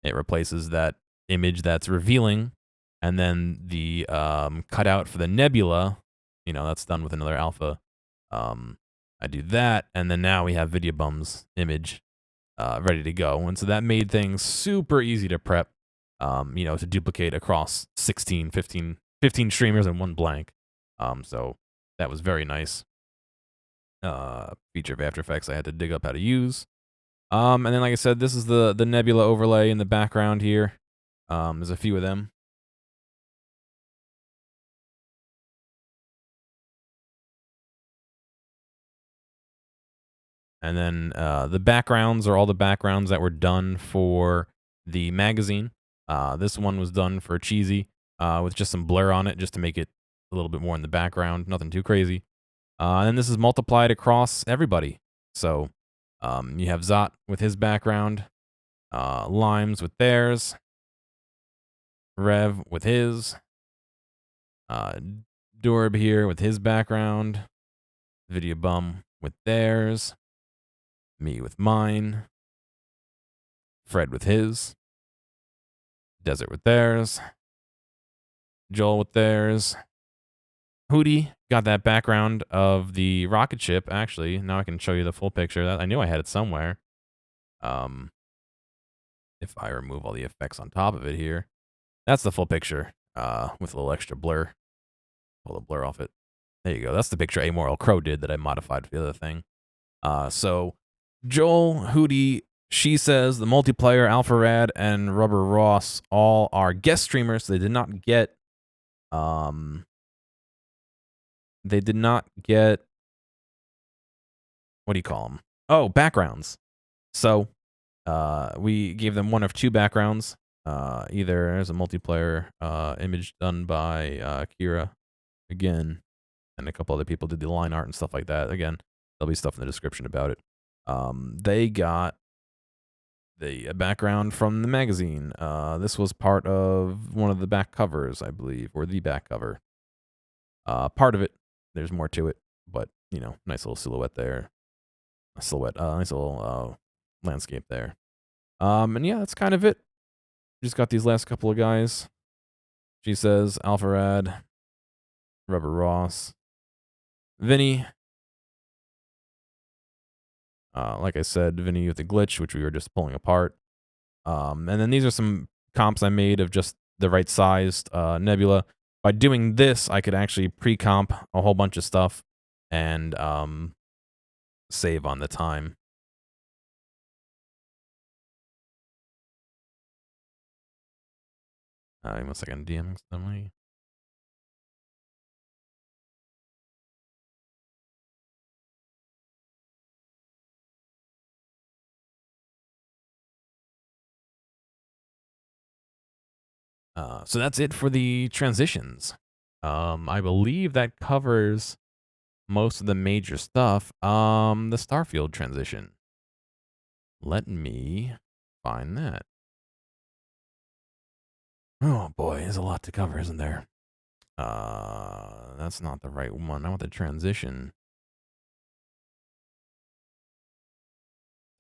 it replaces that image that's revealing. And then the cutout for the nebula, that's done with another alpha I do that, and then now we have Video Bum's image ready to go. And so that made things super easy to prep, you know, to duplicate across 16, 15 streamers in one blank. So that was very nice. Feature of After Effects I had to dig up how to use. And then, like I said, this is the nebula overlay in the background here. There's a few of them. And then the backgrounds are all the backgrounds that were done for the magazine. This one was done for Cheesy with just some blur on it just to make it a little bit more in the background. Nothing too crazy. And then this is multiplied across everybody. So you have Zott with his background, Limes with theirs, Rev with his, Dorb here with his background, Video Bum with theirs, me with mine, Fred with his, Desert with theirs, Joel with theirs, Hootie got that background of the rocket ship. Actually, now I can show you the full picture. I knew I had it somewhere. If I remove all the effects on top of it here, that's the full picture with a little extra blur. Pull the blur off it. There you go. That's the picture AmoralCrow did that I modified for the other thing. So Joel, Hootie, She Says, the multiplayer, Alpha Rad, and Rubber Ross all are guest streamers. They did not get what do you call them? Oh, backgrounds. So we gave them one of two backgrounds. Either as a multiplayer image done by Kiera again, and a couple other people did the line art and stuff like that. Again, there'll be stuff in the description about it. They got the background from the magazine. This was part of one of the back covers, I believe, or the back cover. Part of it. There's more to it, but you know, nice little silhouette there. A silhouette, nice little landscape there. And yeah, that's kind of it. Just got these last couple of guys. She Says, Alpharad, Rubber Ross, Vinny. Like I said, Vinny with the glitch, which we were just pulling apart. And then these are some comps I made of just the right sized nebula. By doing this, I could actually pre-comp a whole bunch of stuff and save on the time. Give me a second, DM somebody. So that's it for the transitions. I believe that covers most of the major stuff. The Starfield transition. Let me find that. Oh boy, there's a lot to cover, isn't there? That's not the right one. I want the transition.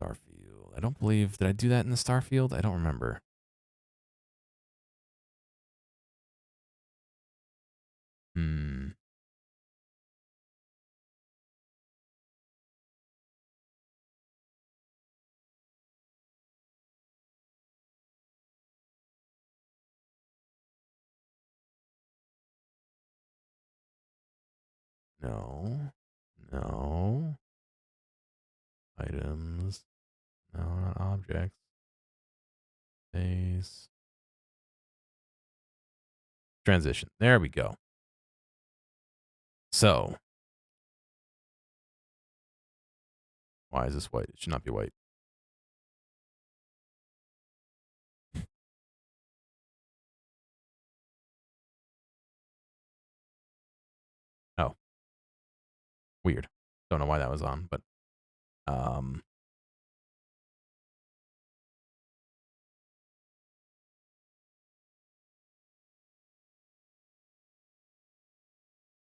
Starfield. I don't believe, did I do that in the Starfield? I don't remember. No. Items. No, not objects. Space. Transition. There we go. So. Why is this white? It should not be white. Oh. Weird. Don't know why that was on, but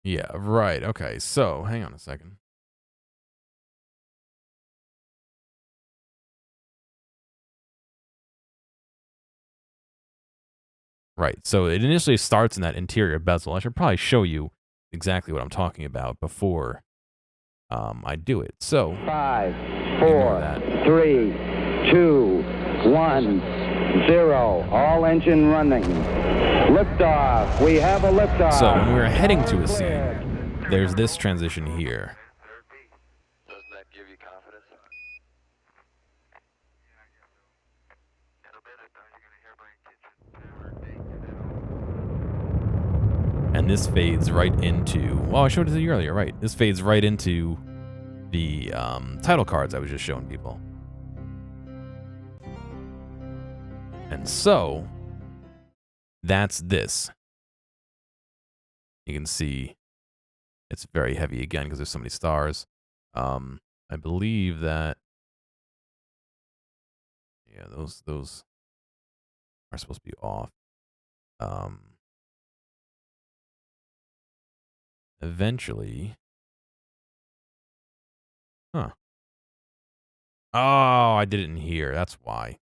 yeah, right. Okay. So, hang on a second. Right. So it initially starts in that interior bezel. I should probably show you exactly what I'm talking about before I do it. So 5, ignore 4, that. 3, 2, 1, 0. All engine running. Liftoff. We have a liftoff. So when we're heading to a scene, there's this transition here. Doesn't that give you confidence? And this fades right into, well, I showed it to you earlier, right? This fades right into the title cards I was just showing people. And so, that's this. You can see it's very heavy again because there's so many stars. I believe that, yeah, those are supposed to be off. Eventually, huh? Oh, I did it in here. That's why.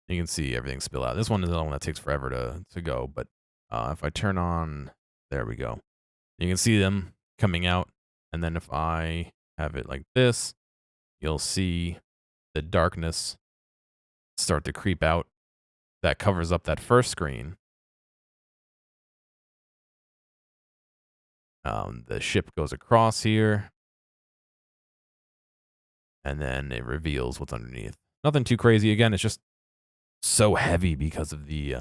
You can see everything spill out. This one is the one that takes forever to go, but if I turn on, there we go. You can see them coming out, and then if I have it like this, you'll see the darkness start to creep out. That covers up that first screen. The ship goes across here, and then it reveals what's underneath. Nothing too crazy. Again, it's just so heavy because of the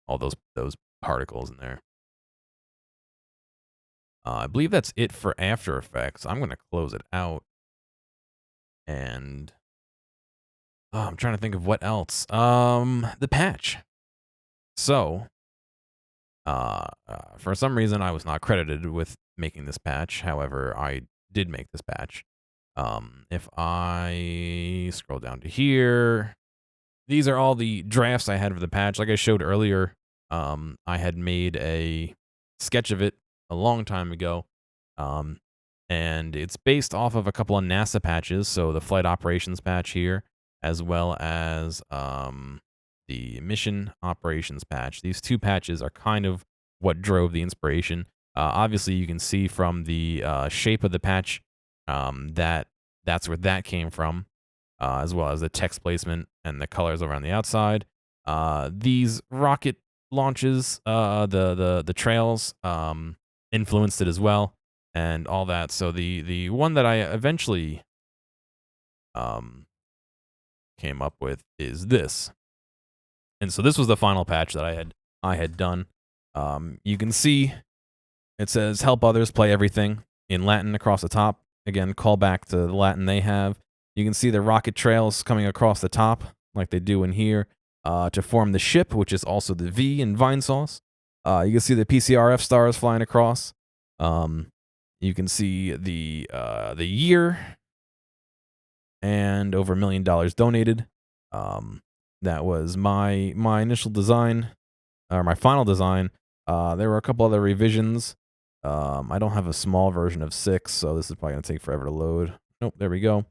all those particles in there. I believe that's it for After Effects. I'm going to close it out. And I'm trying to think of what else. The patch. So, for some reason, I was not credited with making this patch. However, I did make this patch. If I scroll down to here, these are all the drafts I had of the patch. Like I showed earlier, I had made a sketch of it a long time ago. And it's based off of a couple of NASA patches. So the flight operations patch here, as well as the mission operations patch. These two patches are kind of what drove the inspiration. Obviously, you can see from the shape of the patch that's where that came from, as well as the text placement and the colors over on the outside. These rocket launches, the trails influenced it as well, and all that. So the one that I eventually came up with is this. And so this was the final patch that I had done. You can see it says help others play everything in Latin across the top. Again, call back to the Latin they have. You can see the rocket trails coming across the top like they do in here to form the ship, which is also the V in Vinesauce. You can see the PCRF stars flying across. You can see the year and over $1 million donated. That was my initial design, or my final design. There were a couple other revisions. I don't have a small version of 6, so this is probably going to take forever to load. Nope, there we go.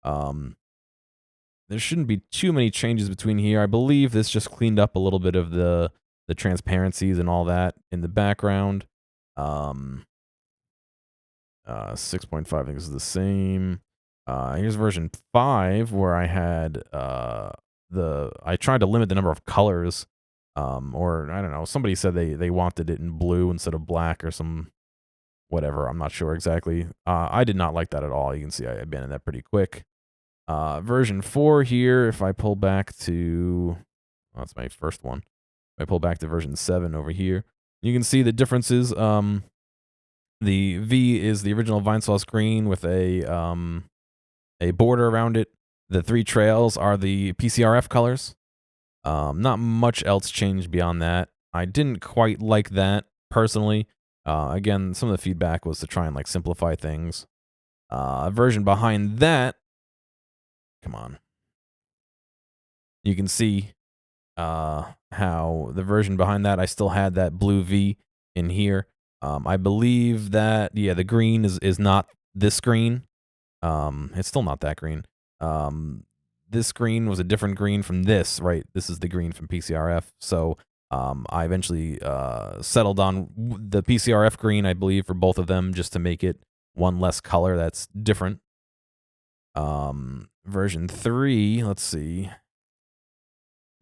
There shouldn't be too many changes between here. I believe this just cleaned up a little bit of the transparencies and all that in the background. 6.5, I think this is the same. Here's version 5, where I had I tried to limit the number of colors, or I don't know. Somebody said they wanted it in blue instead of black or some whatever. I'm not sure exactly. I did not like that at all. You can see I abandoned that pretty quick. Version 4 here, if I pull back to, well, that's my first one. If I pull back to version 7 over here, you can see the differences. The V is the original Vinesauce green with a border around it. The 3 trails are the PCRF colors. Not much else changed beyond that. I didn't quite like that personally. Again, some of the feedback was to try and like simplify things. Version behind that, come on. You can see how the version behind that, I still had that blue V in here. I believe that, yeah, the green is not this green. It's still not that green. This green was a different green from this, right? This is the green from PCRF. So I eventually settled on the PCRF green, I believe, for both of them, just to make it one less color that's different. Version 3, let's see.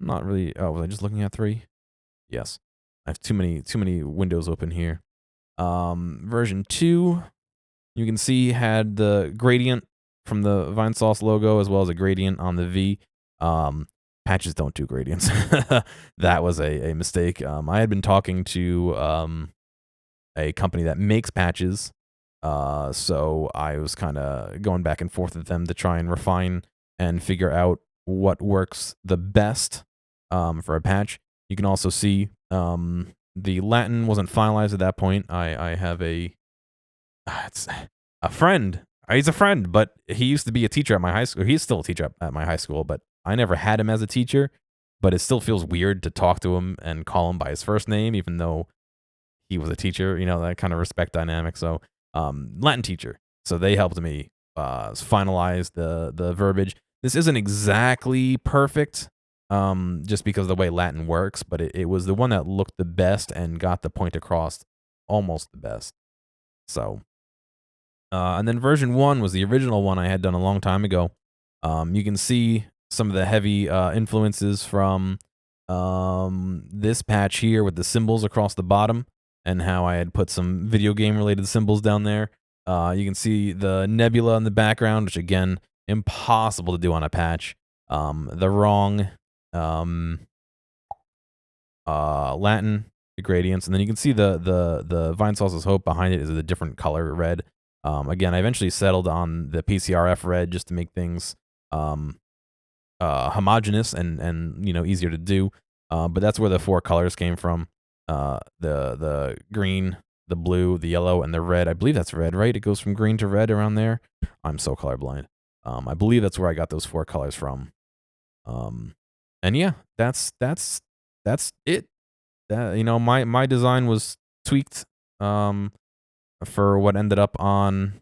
Not really. Oh, was I just looking at 3? Yes. I have too many windows open here. Version 2, you can see, had the gradient from the Vinesauce logo as well as a gradient on the V. Patches don't do gradients. That was a mistake. I had been talking to a company that makes patches, so I was kind of going back and forth with them to try and refine and figure out what works the best for a patch. You can also see the Latin wasn't finalized at that point. I have it's a friend. He's a friend, but he used to be a teacher at my high school. He's still a teacher at my high school, but I never had him as a teacher. But it still feels weird to talk to him and call him by his first name, even though he was a teacher, that kind of respect dynamic. So, Latin teacher. So they helped me finalize the verbiage. This isn't exactly perfect, just because of the way Latin works, but it was the one that looked the best and got the point across almost the best. So, and then version 1 was the original one I had done a long time ago. You can see some of the heavy influences from this patch here with the symbols across the bottom, and how I had put some video game related symbols down there. You can see the nebula in the background, which again, impossible to do on a patch. The wrong Latin, the gradients, and then you can see the Vinesauce's Hope behind it is a different color red. Again, I eventually settled on the PCRF red just to make things homogeneous and easier to do. But that's where the 4 colors came from. The green, the blue, the yellow, and the red. I believe that's red, right? It goes from green to red around there. I'm so colorblind. I believe that's where I got those 4 colors from. And yeah, that's it. That my design was tweaked for what ended up on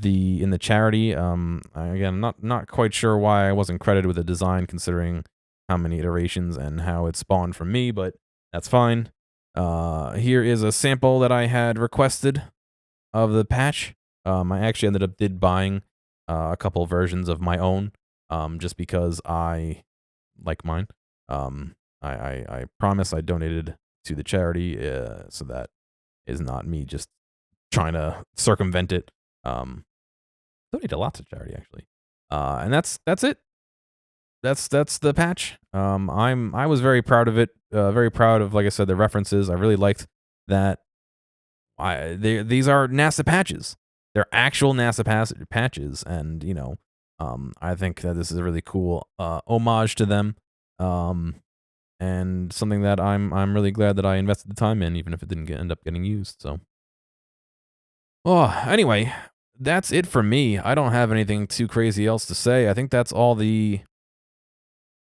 in the charity. Again, not quite sure why I wasn't credited with the design, considering how many iterations and how it spawned from me, but that's fine. Here is a sample that I had requested of the patch. I actually ended up buying a couple versions of my own, just because I like mine. I promise I donated to the charity, so that is not me just trying to circumvent it. Donated a lot to charity, actually. And that's it. That's the patch. I was very proud of it. Very proud of, like I said, the references. I really liked that. These are NASA patches. They're actual NASA patches, and I think that this is a really cool homage to them. And something that I'm really glad that I invested the time in, even if it didn't end up getting used. So, anyway, that's it for me. I don't have anything too crazy else to say. I think that's all the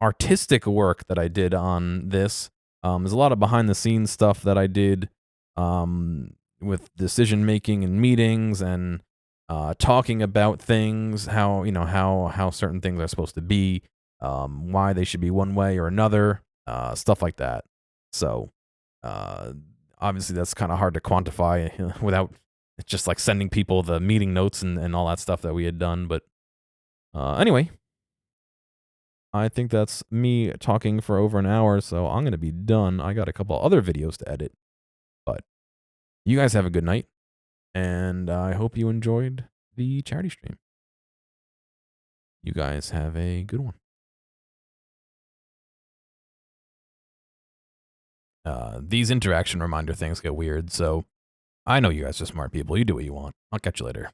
artistic work that I did on this. There's a lot of behind the scenes stuff that I did with decision making and meetings and talking about things, how certain things are supposed to be, why they should be one way or another, stuff like that. So obviously that's kind of hard to quantify without just like sending people the meeting notes and all that stuff that we had done. But anyway, I think that's me talking for over an hour, so I'm going to be done. I got a couple other videos to edit, but you guys have a good night, and I hope you enjoyed the charity stream. You guys have a good one. These interaction reminder things get weird, so I know you guys are smart people. You do what you want. I'll catch you later.